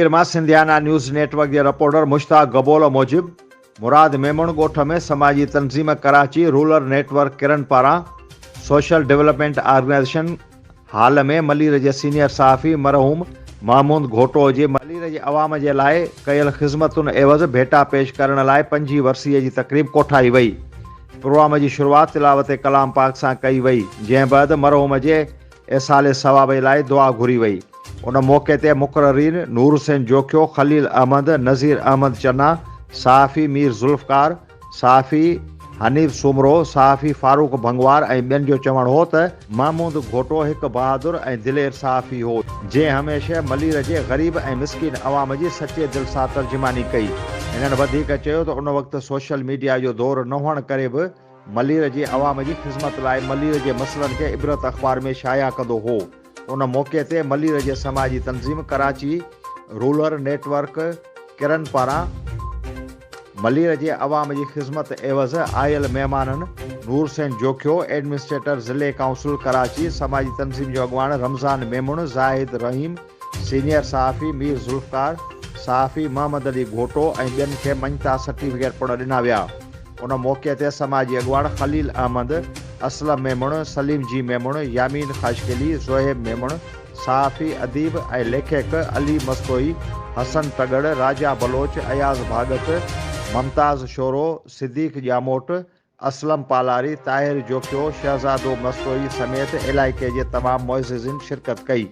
जहांगीर मां सिंधियाना news network के reporter Mushtaq Gabol मूजिब मुराद मेमण गोठ में समाजी तंजीम कराची रूरल नेटवर्क किरण पारां सोशल डेवलपमेंट ऑर्गेनाइजेशन हाल में मलीर के सीनियर सहाफ़ी मरहूम महमूद घोटो के मलीर के अवाम के लाए कयल खिदमतुन एवज़ भेटा पेश करण लाए 25 वर्षीय की तकरीब कोठाई वई। प्रोग्राम की शुरुआत तिलावत कलाम पाक से कई वई, जै बाद मरहूम के एसाले सवाब लाए दुआ घुरी वई। उन मौके ते मुकर्रीन नूर हुसैन जोखियो, खलील अहमद, नज़ीर अहमद चन्ना, सहाफ़ी मीर जुल्फ़कार, सहाफ़ी हनीफ सुमरो, सहाफ़ी फारूक भंगवार ऐं ॿियनि जो चवण हो त महमूद घोटो एक बहादुर ऐं दिलेर सहाफ़ी हो, जंहिं हमेशह मलीर जे ग़रीब ऐं मिसकिन अवाम जी सचे दिल सां तर्जुमानी कई। हिननि वधीक चयो त उन वक़्तु सोशल मीडिया जो दौर न हुअण करे बि मलीर जे अवाम जी ख़िदमत लाइ मलीर जे मसइलनि खे इबरत अख़बार में शाया कंदो हो। उन मौके ते मलीर जे समाजी तंज़ीम कराची रूरल नेटवर्क किरण पारां मलीर जे अवाम जी ख़िदमत एवज़ आयल महिमाननि नूर हुसैन जोखियो, एडमिनिस्ट्रेटर ज़िले काउंसिल कराची, समाजी तंज़ीम जो अॻवान रमज़ान मेमुण, ज़ाहिद रहीम, सीनियर सहाफ़ी मीर जुल्फ़कार, सहाफ़ी मोहम्मद अली घोटो ऐं ॿियनि खे मञता सर्टिफिकेट पिण ॾिना विया। उन मौके ते समाजी अॻवान खलील अहमद, असलम मेमुण, सलीम जी मेमुण, यामीन ख़ाशकेली, ज़ोहेब मेमुण, सहाफ़ी अदीब ऐं लेखक अली मस्तोई, हसन तगड़, राजा बलोच, अयाज़ भागत, ममताज़ शोरो, सिद्दीक़ जामोट, असलम पालारी, ताहिर जोखियो, शहज़ादो मस्तोई समेत इलाइक़े जे तमाम मुअज़्ज़िज़ीन शिरकत कई।